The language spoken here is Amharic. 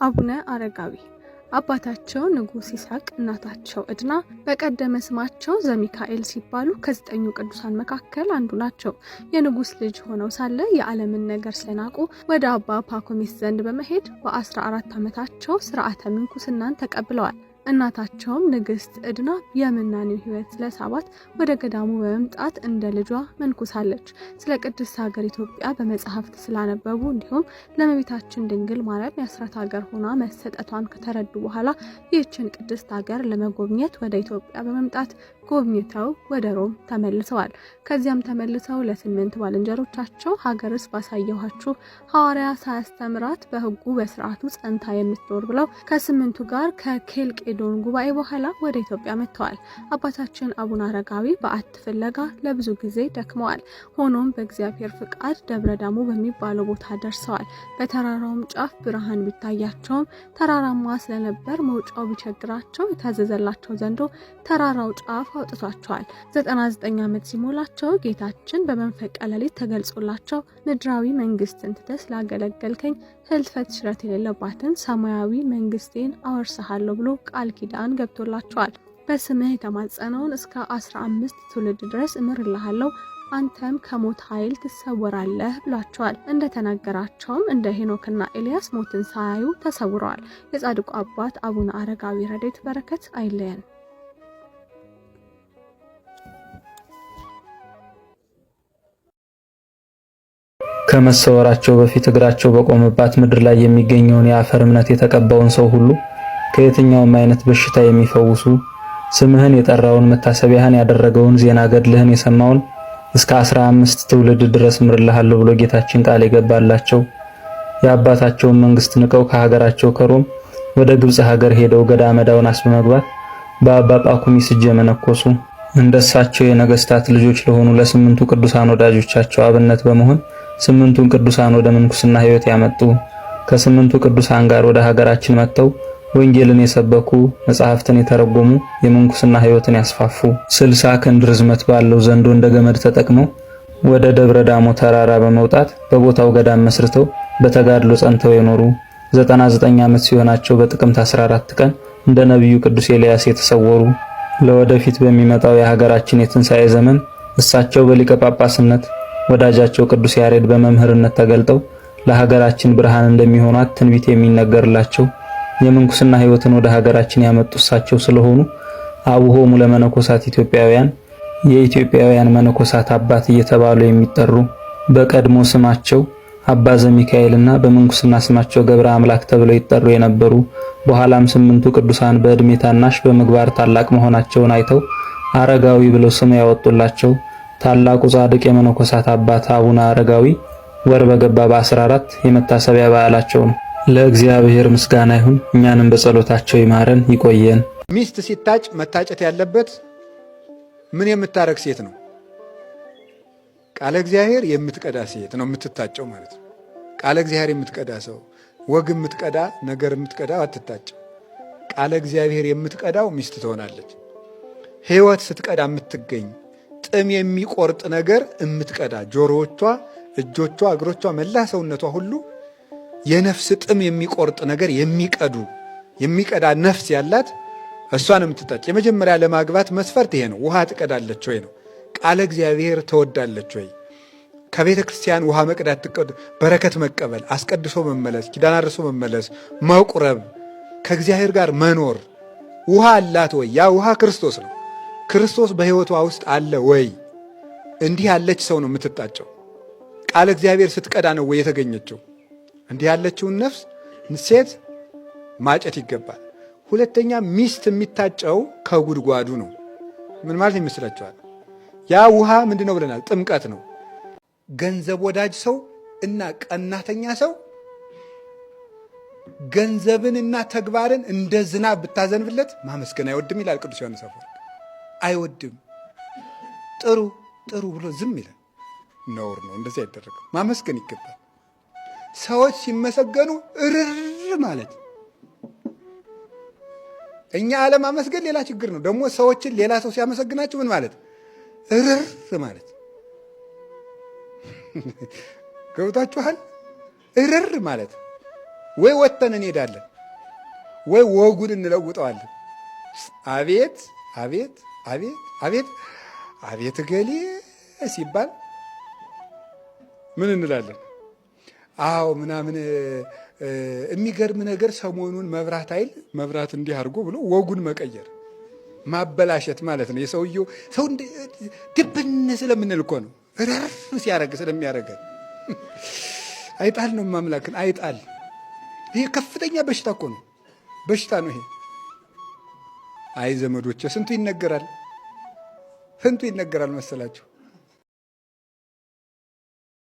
አቡነ አረጋዊ አባታቸው ንጉስ ይስሐቅ እናታቸው ዕድና በቀደመ ስማቸው ዘሚካኤል ሲባሉ ከ9ኙ ቅዱሳን መካከል አንዱ ናቸው። የንጉስ ልጅ ሆነው ሳለ የዓለምን ነገር ስለናቁ ወደ አባ ፓኩሚስ ዘንድ በመሄድ በ14 ዓመታቸው ሥርዓተ ምንኩስናን ተቀብለዋል። እናታቸውም ንግስት ዕድና የምናኔው ሕይወት ስለሳባት ወደ ገዳሙ በመምጣት እንደ ልጇ መንኩሳለች። ስለ ቅድስት ሀገር ኢትዮጵያ በመጽሐፍት ስላነበቡ እንዲሁም ለእመቤታችን ድንግል ማርያም የአስራት ሀገር ሆና መሰጠቷን ከተረዱ በኋላ ይህችን ቅድስት ሀገር ለመጎብኘት ወደ ኢትዮጵያ በመምጣት ጎብኝተው ወደ ሮም ተመልሰዋል። ከዚያም ተመልሰው ለ8 ባልንጀሮቻቸው ሀገርስ ባሳየኋችሁ ሐዋርያ ሳያስተምራት በሕጉ በስርዓቱ ጸንታ የምትኖር ብለው ከ8ቱ ጋር ከኬልቄዶን ጉባኤ በኋላ ወደ ኢትዮጵያ መጥተዋል። አባታችን አቡነ አረጋዊ በዓት ፍለጋ ለብዙ ጊዜ ደክመዋል። ሆኖም በእግዚአብሔር ፍቃድ ደብረ ዳሞ በሚባለው ቦታ ደርሰዋል። በተራራውም ጫፍ ብርሃን ቢታያቸውም ተራራማ ስለነበር መውጫው ቢቸግራቸው የታዘዘላቸው ዘንዶ ተራራው ጫፍ አውጥቷቸዋል። 99 ዓመት ሲሞላቸው ጌታችን በመንፈቀ ሌሊት ተገልጾላቸው ምድራዊ መንግስትን ትተህ ስላገለገልከኝ ህልፈት ሽረት የሌለባትን ሰማያዊ መንግስቴን አወርስሃለሁ ብሎ ቃል ኪዳን ገብቶላቸዋል። በስምህ የተማጸነውን እስከ 15 ትውልድ ድረስ እምርልሃለሁ፣ አንተም ከሞት ኃይል ትሰወራለህ ብሏቸዋል። እንደተናገራቸውም እንደ ሄኖክና ኤልያስ ሞትን ሳያዩ ተሰውረዋል። የጻድቁ አባት አቡነ አረጋዊ ረድኤት በረከት አይለየን። ከመሰወራቸው በፊት እግራቸው በቆመባት ምድር ላይ የሚገኘውን የአፈር እምነት የተቀባውን ሰው ሁሉ ከየትኛውም አይነት በሽታ የሚፈውሱ ስምህን የጠራውን መታሰቢያህን ያደረገውን ዜና ገድልህን የሰማውን እስከ 15 ትውልድ ድረስ እምርልሃለሁ ብሎ ጌታችን ቃል የገባላቸው የአባታቸውን መንግስት ንቀው ከሀገራቸው ከሮም ወደ ግብጽ ሀገር ሄደው ገዳመ ዳውናስ በመግባት በአባ ጳኩሚስ እጅ የመነኮሱ እንደሳቸው የነገስታት ልጆች ለሆኑ ለ8ቱ ቅዱሳን ወዳጆቻቸው አብነት በመሆን 8ቱን ቅዱሳን ወደ ምንኩስና ሕይወት ያመጡ ከ8ቱ ቅዱሳን ጋር ወደ ሀገራችን መጥተው ወንጌልን የሰበኩ መጻሕፍትን የተረጎሙ የምንኩስና ሕይወትን ያስፋፉ 60 ክንድ ርዝመት ባለው ዘንዶ እንደ ገመድ ተጠቅመው ወደ ደብረ ዳሞ ተራራ በመውጣት በቦታው ገዳም መስርተው በተጋድሎ ጸንተው የኖሩ 99 ዓመት ሲሆናቸው በጥቅምት 14 ቀን እንደ ነቢዩ ቅዱስ ኤልያስ የተሰወሩ ለወደፊት በሚመጣው የሀገራችን የትንሣኤ ዘመን እሳቸው በሊቀ ጳጳስነት ወዳጃቸው ቅዱስ ያሬድ በመምህርነት ተገልጠው ለሀገራችን ብርሃን እንደሚሆኗት ትንቢት የሚነገርላቸው የምንኩስና ሕይወትን ወደ ሀገራችን ያመጡ እሳቸው ስለሆኑ አቡሆሙ ለመነኮሳት ኢትዮጵያውያን የኢትዮጵያውያን መነኮሳት አባት እየተባሉ የሚጠሩ በቀድሞ ስማቸው አባ ዘሚካኤልና በምንኩስና ስማቸው ገብረ አምላክ ተብለው ይጠሩ የነበሩ በኋላም 8ቱ ቅዱሳን በዕድሜ ታናሽ በምግባር ታላቅ መሆናቸውን አይተው አረጋዊ ብለው ስም ያወጡላቸው ታላቁ ጻድቅ የመነኮሳት አባት አቡነ አረጋዊ ወር በገባ በ14 የመታሰቢያ በዓላቸው ነው። ለእግዚአብሔር ምስጋና ይሁን፣ እኛንም በጸሎታቸው ይማረን ይቆየን። ሚስት ሲታጭ መታጨት ያለበት ምን የምታረግ ሴት ነው? ቃለ እግዚአብሔር የምትቀዳ ሴት ነው የምትታጨው ማለት ነው። ቃለ እግዚአብሔር የምትቀዳ ሰው ወግ የምትቀዳ ነገር የምትቀዳ አትታጭ። ቃለ እግዚአብሔር የምትቀዳው ሚስት ትሆናለች። ሕይወት ስትቀዳ የምትገኝ ጥም የሚቆርጥ ነገር የምትቀዳ ጆሮዎቿ፣ እጆቿ፣ እግሮቿ፣ መላ ሰውነቷ ሁሉ የነፍስ ጥም የሚቆርጥ ነገር የሚቀዳ ነፍስ ያላት እሷን የምትታጭ። የመጀመሪያ ለማግባት መስፈርት ይሄ ነው። ውሃ ትቀዳለች ወይ ነው። ቃለ እግዚአብሔር ተወዳለች ወይ? ከቤተ ክርስቲያን ውሃ መቅዳት በረከት መቀበል፣ አስቀድሶ መመለስ፣ ኪዳን አድርሶ መመለስ፣ መቁረብ፣ ከእግዚአብሔር ጋር መኖር ውሃ አላት ወይ? ያ ውሃ ክርስቶስ ነው። ክርስቶስ በሕይወቷ ውስጥ አለ ወይ? እንዲህ ያለች ሰው ነው የምትታጨው። ቃለ እግዚአብሔር ስትቀዳ ነው ወይ የተገኘችው? እንዲህ ያለችውን ነፍስ ሴት ማጨት ይገባል። ሁለተኛ ሚስት የሚታጨው ከጉድጓዱ ነው። ምን ማለት ይመስላችኋል? ያ ውሃ ምንድነው ብለናል? ጥምቀት ነው። ገንዘብ ወዳጅ ሰው እና ቀናተኛ ሰው ገንዘብንና ተግባርን እንደ ዝናብ ብታዘንብለት ማመስገን አይወድም ይላል ቅዱስ ዮሐንስ አፈወርቅ። አይወድም። ጥሩ ብሎ ዝም ይላል። ነውር ነው። እንደዚህ አይደረግም። ማመስገን ይገባል። ሰዎች ሲመሰገኑ እርር ማለት። እኛ አለማመስገን ሌላ ችግር ነው። ደግሞ ሰዎችን ሌላ ሰው ሲያመሰግናቸው ምን ማለት? እርር ማለት። ገብታችኋል? እርር ማለት ወይ ወጥተን እንሄዳለን ወይ ወጉን እንለውጠዋለን። አቤት አቤት አቤት አቤት አቤት ገሌ ሲባል ምን እንላለን? አዎ ምናምን የሚገርም ነገር ሰሞኑን መብራት ኃይል መብራት እንዲህ አድርጎ ብሎ ወጉን መቀየር ማበላሸት ማለት ነው። የሰውየው ሰው ድብን ስለምንል እኮ ነው። ረፍ ሲያደርግ ስለሚያደርገን አይጣል ነው ማምላክን አይጣል። ይሄ ከፍተኛ በሽታ እኮ ነው። በሽታ ነው ይሄ። አይ ዘመዶቼ ስንቱ ይነገራል መሰላችሁ።